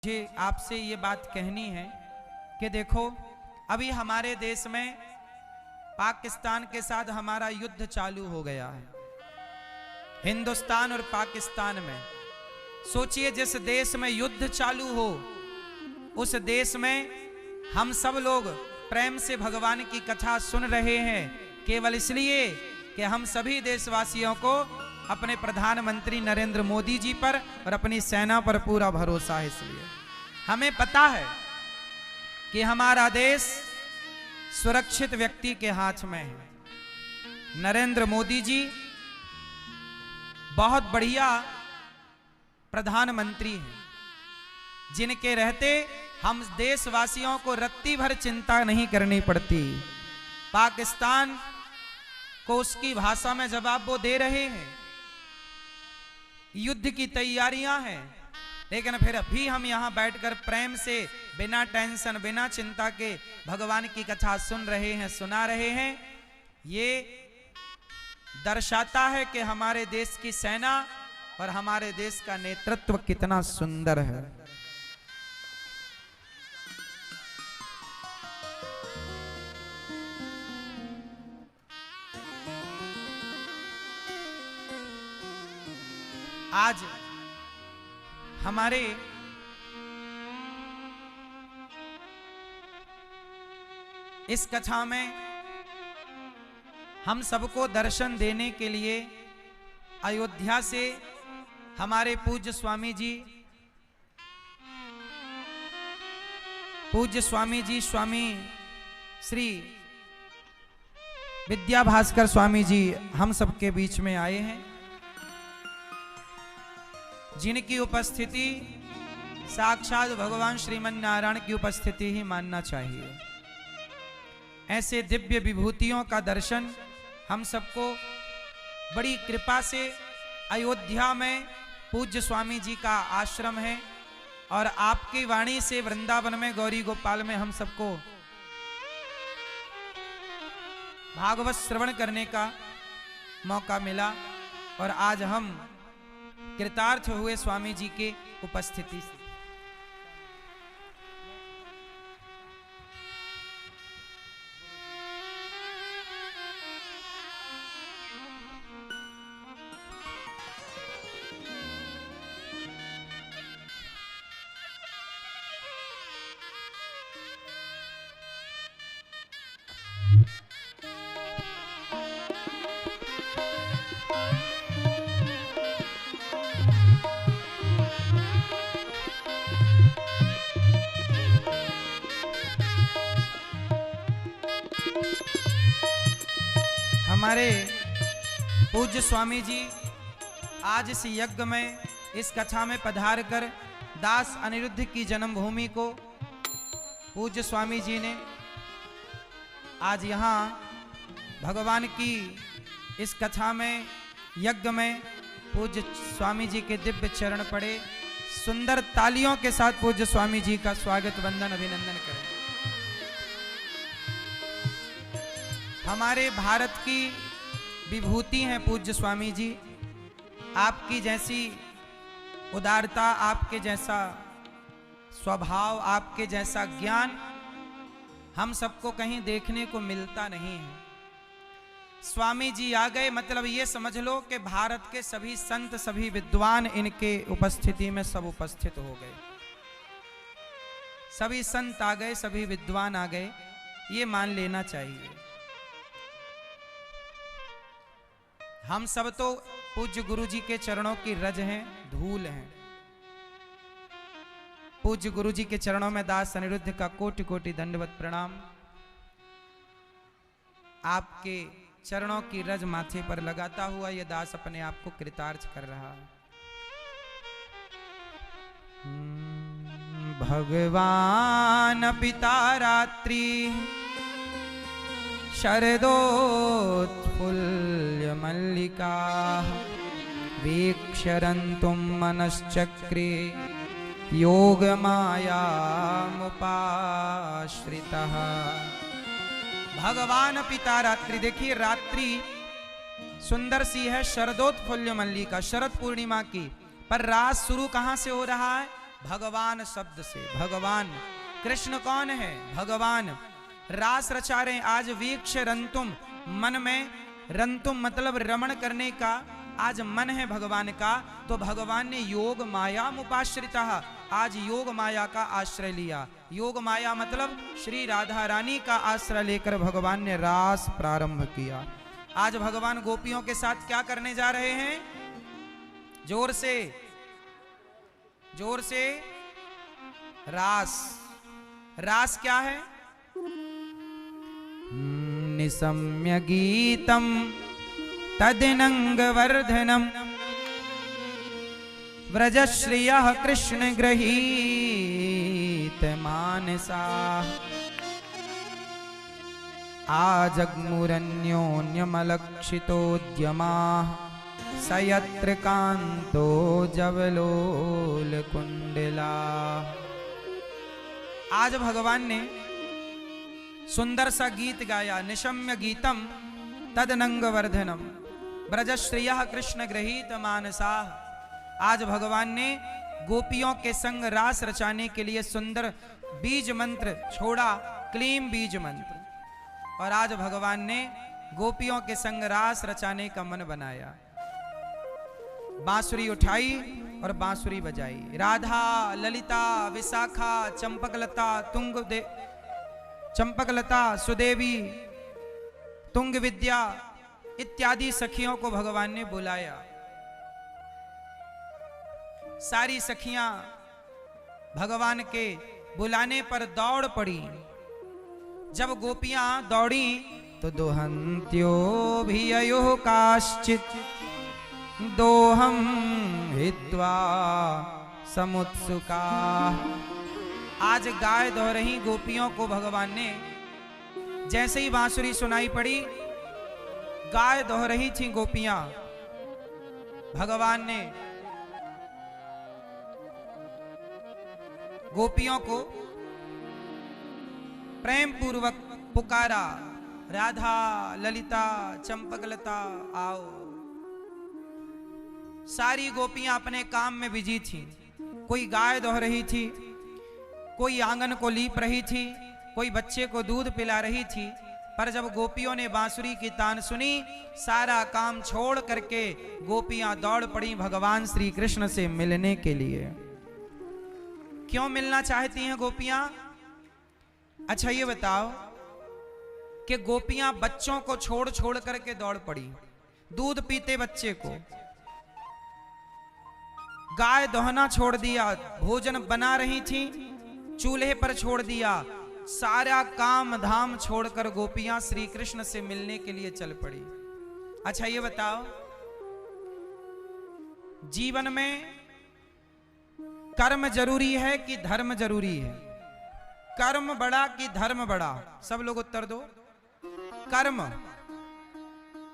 मुझे आपसे ये बात कहनी है कि देखो, अभी हमारे देश में पाकिस्तान के साथ हमारा युद्ध चालू हो गया है। हिंदुस्तान और पाकिस्तान में सोचिए, जिस देश में युद्ध चालू हो उस देश में हम सब लोग प्रेम से भगवान की कथा सुन रहे हैं, केवल इसलिए कि हम सभी देशवासियों को अपने प्रधानमंत्री नरेंद्र मोदी जी पर और अपनी सेना पर पूरा भरोसा है। इसलिए हमें पता है कि हमारा देश सुरक्षित व्यक्ति के हाथ में है। नरेंद्र मोदी जी बहुत बढ़िया प्रधानमंत्री हैं, जिनके रहते हम देशवासियों को रत्ती भर चिंता नहीं करनी पड़ती। पाकिस्तान को उसकी भाषा में जवाब वो दे रहे हैं, युद्ध की तैयारियां हैं, लेकिन फिर भी हम यहां बैठकर प्रेम से बिना टेंशन बिना चिंता के भगवान की कथा सुन रहे हैं, सुना रहे हैं। ये दर्शाता है कि हमारे देश की सेना और हमारे देश का नेतृत्व कितना सुंदर है। आज हमारे इस कथा में हम सबको दर्शन देने के लिए अयोध्या से हमारे पूज्य स्वामी जी स्वामी श्री विद्या भास्कर स्वामी जी हम सबके बीच में आए हैं, जिनकी उपस्थिति साक्षात भगवान श्रीमन नारायण की उपस्थिति ही मानना चाहिए। ऐसे दिव्य विभूतियों का दर्शन हम सबको बड़ी कृपा से अयोध्या में पूज्य स्वामी जी का आश्रम है और आपकी वाणी से वृंदावन में गौरी गोपाल में हम सबको भागवत श्रवण करने का मौका मिला और आज हम कृतार्थ हुए स्वामी जी के उपस्थिति से। हमारे पूज्य स्वामी जी आज इस यज्ञ में, इस कथा में पधार कर दास अनिरुद्ध की जन्मभूमि को पूज्य स्वामी जी ने आज यहाँ भगवान की इस कथा में, यज्ञ में पूज्य स्वामी जी के दिव्य चरण पड़े। सुंदर तालियों के साथ पूज्य स्वामी जी का स्वागत वंदन अभिनंदन करें। हमारे भारत की विभूति हैं पूज्य स्वामी जी। आपकी जैसी उदारता, आपके जैसा स्वभाव, आपके जैसा ज्ञान हम सबको कहीं देखने को मिलता नहीं है। स्वामी जी आ गए मतलब ये समझ लो कि भारत के सभी संत, सभी विद्वान इनके उपस्थिति में सब उपस्थित हो गए। सभी संत आ गए, सभी विद्वान आ गए, ये मान लेना चाहिए। हम सब तो पूज्य गुरु जी के चरणों की रज हैं, धूल हैं। पूज्य गुरु जी के चरणों में दास अनिरुद्ध का कोटि कोटि दंडवत प्रणाम। आपके चरणों की रज माथे पर लगाता हुआ यह दास अपने आप को कृतार्थ कर रहा है। भगवान पिता रात्रि शरदोत्फुल्ल मल्लिका वीक्षरन्तुं मनश्चक्रे योग मायामुपाश्रितः। भगवान पिता रात्रि, देखिए रात्रि सुंदर सी है, शरदोत्फुल्ल मल्लिका, शरद पूर्णिमा की। पर रात शुरू कहां से हो रहा है? भगवान शब्द से। भगवान कृष्ण कौन है? भगवान। रास रचा रहे आज वीक्ष रंतुम, मन में रंतुम मतलब रमण करने का आज मन है भगवान का। तो भगवान ने योग माया मुपाश्रिता, आज योग माया का आश्रय लिया। योग माया मतलब श्री राधा रानी का आश्रय लेकर भगवान ने रास प्रारंभ किया। आज भगवान गोपियों के साथ क्या करने जा रहे हैं? जोर से, जोर से रास। रास क्या है? निशम्य गीतम तदिनंगवर्धनम व्रजश्रियः कृष्ण गृहीत मानसा आजग्मुरन्योन्यमलक्षितोद्यमाः स यत्र कान्तो जवलोल कुंडला। आज भगवान ने सुंदर सा गीत गाया। निशम्य गीतम तदनंगवर्धनम ब्रजश्रियः कृष्ण गृहीत मानसा। आज भगवान ने गोपियों के संग रास रचाने के लिए सुंदर बीज मंत्र छोड़ा, क्लीम बीज मंत्र। और आज भगवान ने गोपियों के संग रास रचाने का मन बनाया। बांसुरी उठाई और बांसुरी बजाई। राधा, ललिता, विशाखा, चंपकलता, चंपकलता, सुदेवी, तुंग विद्या इत्यादि सखियों को भगवान ने बुलाया। सारी सखियां भगवान के बुलाने पर दौड़ पड़ी। जब गोपियां दौड़ी तो दोहंत्यो भी अयो काश्चित दोहम हित्वा समुत्सुका। आज गाय दो रही गोपियों को भगवान ने जैसे ही बांसुरी सुनाई पड़ी, गाय दोह रही थी गोपियां। भगवान ने गोपियों को प्रेम पूर्वक पुकारा, राधा, ललिता, चंपकलता आओ। सारी गोपियां अपने काम में बिजी थी। कोई गाय दोह रही थी, कोई आंगन को लीप रही थी, कोई बच्चे को दूध पिला रही थी। पर जब गोपियों ने बांसुरी की तान सुनी, सारा काम छोड़ करके गोपियां दौड़ पड़ी भगवान श्री कृष्ण से मिलने के लिए। क्यों मिलना चाहती हैं गोपियां? अच्छा ये बताओ कि गोपियां बच्चों को छोड़ छोड़ करके दौड़ पड़ी। दूध पीते बच्चे को, गाय दोहना छोड़ दिया, भोजन बना रही थी चूल्हे पर छोड़ दिया, सारा काम धाम छोड़कर गोपियां श्री कृष्ण से मिलने के लिए चल पड़ी। अच्छा ये बताओ, जीवन में कर्म जरूरी है कि धर्म जरूरी है? कर्म बड़ा कि धर्म बड़ा? सब लोग उत्तर दो। कर्म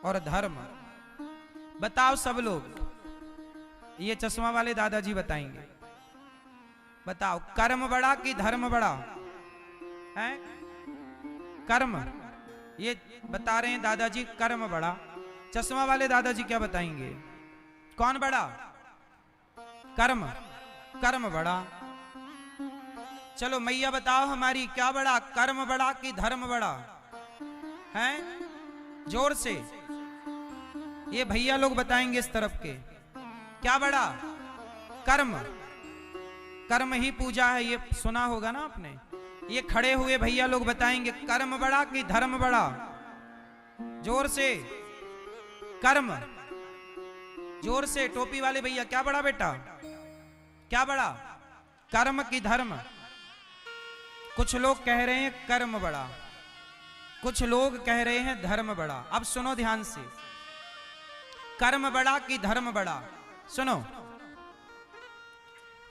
और धर्म बताओ सब लोग। ये चश्मा वाले दादाजी बताएंगे। बताओ, कर्म बड़ा कि धर्म बड़ा है? कर्म, ये बता रहे हैं दादाजी कर्म बड़ा। चश्मा वाले दादाजी क्या बताएंगे? कौन बड़ा? कर्म, कर्म बड़ा। चलो मैया बताओ हमारी, क्या बड़ा, कर्म बड़ा कि धर्म बड़ा है? जोर से। ये भैया लोग बताएंगे इस तरफ के, क्या बड़ा? कर्म। कर्म ही पूजा है, ये सुना होगा ना आपने। ये खड़े हुए भैया लोग बताएंगे कर्म बड़ा कि धर्म बड़ा? जोर से। कर्म। जोर से। टोपी वाले भैया, क्या बड़ा बेटा? क्या बड़ा, कर्म की धर्म? कुछ लोग कह रहे हैं कर्म बड़ा, कुछ लोग कह रहे हैं धर्म बड़ा। अब सुनो ध्यान से, कर्म बड़ा कि धर्म बड़ा? सुनो,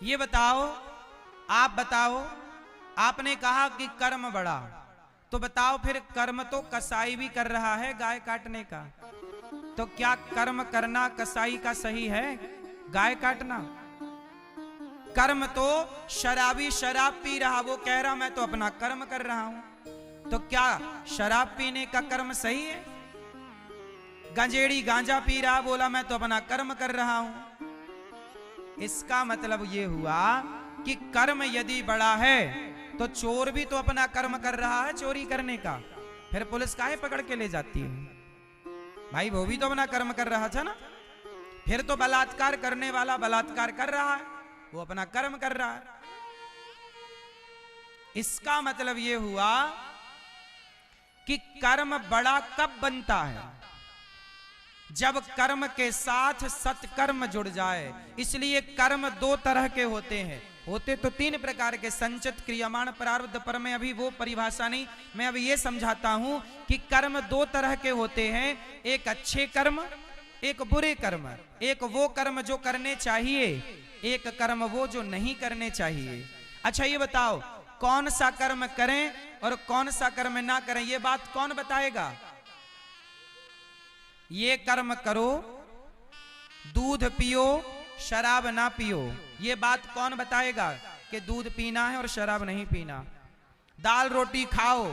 ये बताओ, आप बताओ। आपने कहा कि कर्म बड़ा, तो बताओ फिर कर्म तो कसाई भी कर रहा है गाय काटने का, तो क्या कर्म करना कसाई का सही है गाय काटना? कर्म तो शराबी शराब पी रहा, वो कह रहा मैं तो अपना कर्म कर रहा हूं, तो क्या शराब पीने का कर्म सही है? गंजेड़ी गांजा पी रहा, बोला मैं तो अपना कर्म कर रहा हूं। इसका मतलब ये हुआ कि कर्म यदि बड़ा है तो चोर भी तो अपना कर्म कर रहा है चोरी करने का, फिर पुलिस काहे पकड़ के ले जाती है? भाई वो भी तो अपना कर्म कर रहा था ना। फिर तो बलात्कार करने वाला बलात्कार कर रहा है, वो अपना कर्म कर रहा है। इसका मतलब ये हुआ कि कर्म बड़ा कब बनता है? जब कर्म के साथ सत्कर्म जुड़ जाए। इसलिए कर्म दो तरह के होते हैं, होते तो तीन प्रकार के, संचित, क्रियमाण, प्रारब्ध। पर मैं अभी वो परिभाषा नहीं, मैं अभी ये समझाता हूं कि कर्म दो तरह के होते हैं, एक अच्छे कर्म, एक बुरे कर्म। एक वो कर्म जो करने चाहिए, एक कर्म वो जो नहीं करने चाहिए। अच्छा ये बताओ, कौन सा कर्म करें और कौन सा कर्म ना करें, ये बात कौन बताएगा? ये कर्म करो, दूध पियो, शराब ना पियो, ये बात कौन बताएगा कि दूध पीना है और शराब नहीं पीना? दाल रोटी खाओ,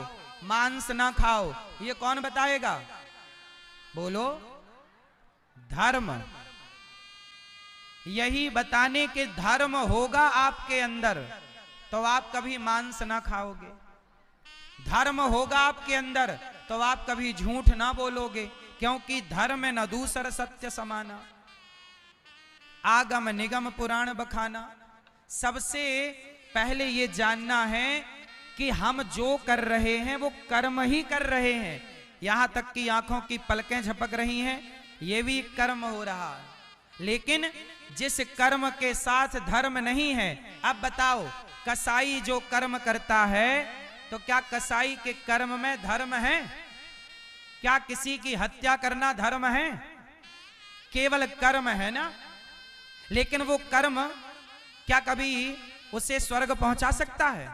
मांस ना खाओ, ये कौन बताएगा? बोलो। धर्म। यही बताने के धर्म होगा आपके अंदर तो आप कभी मांस ना खाओगे। धर्म होगा आपके अंदर तो आप कभी झूठ ना बोलोगे, क्योंकि धर्म न दूसर सत्य समाना, आगम निगम पुराण बखाना। सबसे पहले ये जानना है कि हम जो कर रहे हैं वो कर्म ही कर रहे हैं। यहां तक कि आंखों की पलकें झपक रही हैं, ये भी कर्म हो रहा है। लेकिन जिस कर्म के साथ धर्म नहीं है, अब बताओ, कसाई जो कर्म करता है तो क्या कसाई के कर्म में धर्म है? क्या किसी की हत्या करना धर्म है? केवल कर्म है ना। लेकिन वो कर्म क्या कभी उसे स्वर्ग पहुंचा सकता है?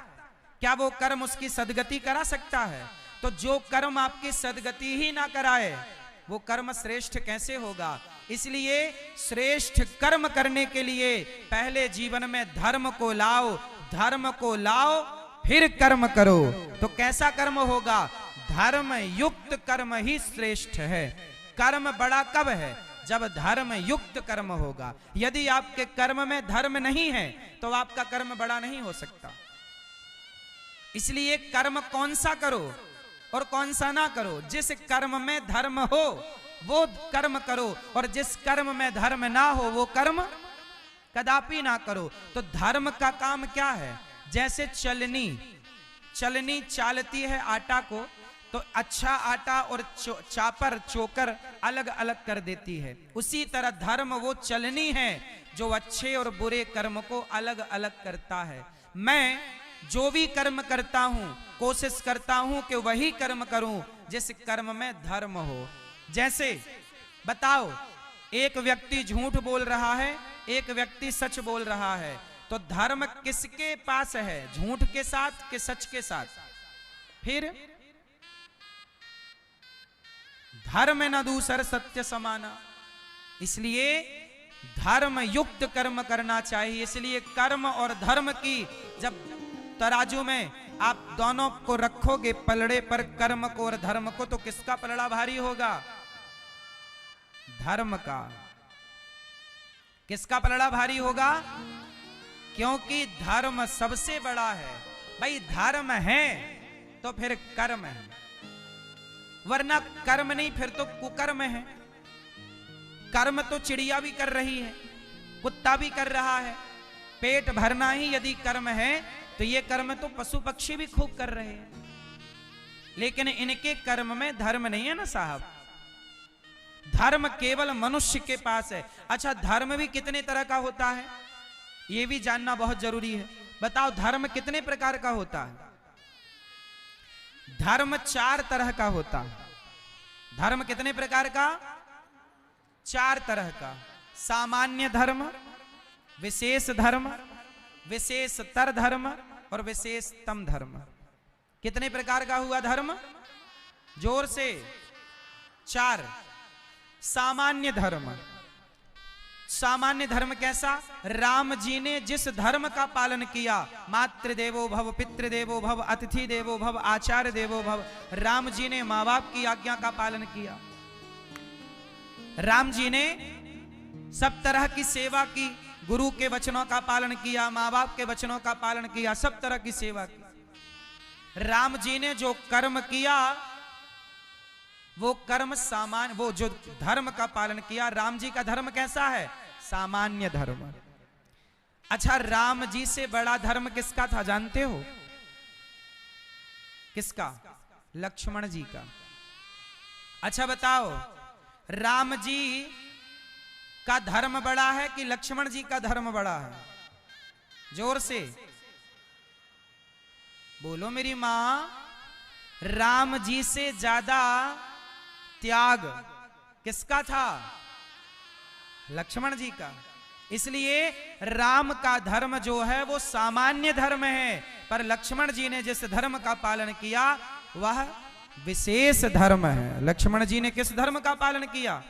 क्या वो कर्म उसकी सदगति करा सकता है? तो जो कर्म आपकी सदगति ही ना कराए वो कर्म श्रेष्ठ कैसे होगा? इसलिए श्रेष्ठ कर्म करने के लिए पहले जीवन में धर्म को लाओ, धर्म को लाओ फिर कर्म करो। तो कैसा कर्म होगा? धर्म युक्त कर्म ही श्रेष्ठ है। कर्म बड़ा कब है? जब धर्म युक्त कर्म होगा। यदि आपके कर्म में धर्म नहीं है तो आपका कर्म बड़ा नहीं हो सकता। इसलिए कर्म कौन सा करो और कौन सा ना करो। जिस कर्म में धर्म हो वो कर्म करो, और जिस कर्म में धर्म ना हो वो कर्म कदापि ना करो। तो धर्म का काम क्या है? जैसे चलनी चालती है आटा को, तो अच्छा आटा और चापर चोकर अलग अलग कर देती है। उसी तरह धर्म वो चलनी है जो अच्छे और बुरे कर्म को अलग अलग करता है। मैं जो भी कर्म करता हूं कोशिश करता हूं कि वही कर्म करूं जिस कर्म में धर्म हो। जैसे बताओ, एक व्यक्ति झूठ बोल रहा है, एक व्यक्ति सच बोल रहा है, तो धर्म किसके पास है? झूठ के साथ कि सच के साथ? फिर धर्म न दूसर सत्य समाना। इसलिए धर्म युक्त कर्म करना चाहिए। इसलिए कर्म और धर्म की जब तराजू में आप दोनों को रखोगे पलड़े पर, कर्म को और धर्म को, तो किसका पलड़ा भारी होगा? धर्म का। किसका पलड़ा भारी होगा? क्योंकि धर्म सबसे बड़ा है। भाई धर्म है तो फिर कर्म है, वरना कर्म नहीं फिर तो कुकर्म है। कर्म तो चिड़िया भी कर रही है, कुत्ता भी कर रहा है। पेट भरना ही यदि कर्म है तो ये कर्म तो पशु पक्षी भी खूब कर रहे हैं, लेकिन इनके कर्म में धर्म नहीं है ना साहब। धर्म केवल मनुष्य के पास है। अच्छा, धर्म भी कितने तरह का होता है ये भी जानना बहुत जरूरी है। बताओ, धर्म कितने प्रकार का होता है? धर्म 4 तरह का होता है। धर्म कितने प्रकार का? 4 तरह का। सामान्य धर्म, विशेष धर्म, विशेषतर धर्म और विशेषतम धर्म। कितने प्रकार का हुआ धर्म? जोर से। 4। सामान्य धर्म। सामान्य धर्म कैसा? राम जी ने जिस धर्म का पालन किया, मातृदेवो भव, पितृदेवो भव, अतिथि देवो भव, आचार्य देवो भव। राम जी ने माँ बाप की आज्ञा का पालन किया। राम जी ने सब तरह की सेवा की, गुरु के वचनों का पालन किया, माँ बाप के वचनों का पालन किया, सब तरह की सेवा की। राम जी ने जो कर्म किया वो कर्म सामान्य, वो जो धर्म का पालन किया, राम जी का धर्म कैसा है? सामान्य धर्म। अच्छा, राम जी से बड़ा धर्म किसका था जानते हो? किसका? लक्ष्मण जी का। अच्छा बताओ, राम जी का धर्म बड़ा है कि लक्ष्मण जी का धर्म बड़ा है? जोर से बोलो मेरी मां। राम जी से ज्यादा त्याग किसका था? लक्ष्मण जी का। इसलिए राम का धर्म जो है वो सामान्य धर्म है, पर लक्ष्मण जी ने जिस धर्म का पालन किया वह विशेष धर्म है। लक्ष्मण जी ने किस धर्म का पालन किया?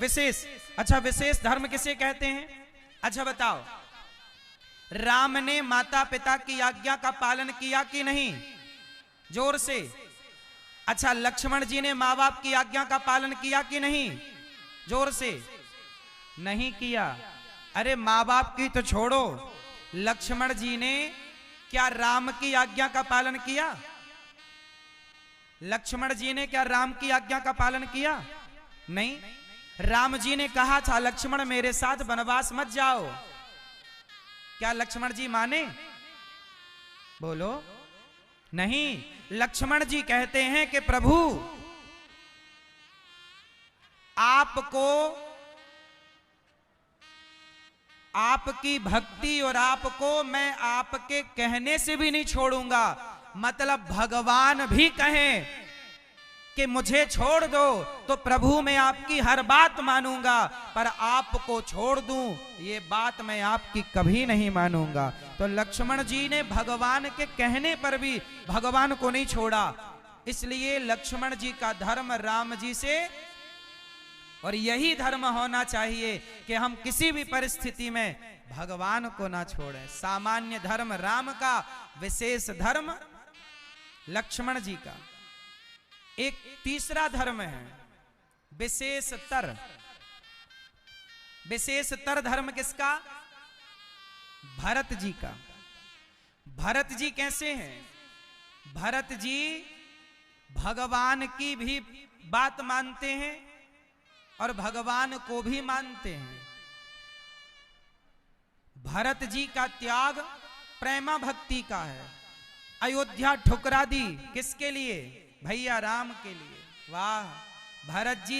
विशेष। अच्छा, विशेष धर्म किसे कहते हैं? अच्छा बताओ, राम ने माता पिता की आज्ञा का पालन किया कि नहीं? जोर से। अच्छा, लक्ष्मण जी ने माँ बाप की आज्ञा का पालन किया कि नहीं? जोर से। नहीं किया। अरे माँ बाप की तो छोड़ो, लक्ष्मण जी ने क्या राम की आज्ञा का पालन किया? लक्ष्मण जी ने क्या राम की आज्ञा का पालन किया? नहीं। राम जी ने कहा था लक्ष्मण मेरे साथ वनवास मत जाओ, क्या लक्ष्मण जी माने? बोलो। नहीं, लक्ष्मण जी कहते हैं कि प्रभु आपको, आपकी भक्ति और आपको मैं आपके कहने से भी नहीं छोड़ूंगा। मतलब भगवान भी कहें कि मुझे छोड़ दो तो प्रभु मैं आपकी हर बात मानूंगा, पर आपको छोड़ दूं ये बात मैं आपकी कभी नहीं मानूंगा। तो लक्ष्मण जी ने भगवान के कहने पर भी भगवान को नहीं छोड़ा। इसलिए लक्ष्मण जी का धर्म राम जी से, और यही धर्म होना चाहिए कि हम किसी भी परिस्थिति में भगवान को ना छोड़ें। सामान्य धर्म राम का, विशेष धर्म लक्ष्मण जी का। एक तीसरा धर्म है विशेषतर। विशेषतर धर्म किसका? भरत जी का। भरत जी कैसे हैं? भरत जी भगवान की भी बात मानते हैं और भगवान को भी मानते हैं। भरत जी का त्याग प्रेमा भक्ति का है। अयोध्या ठुकरा दी किसके लिए? भैया राम के लिए। वाह, भरत जी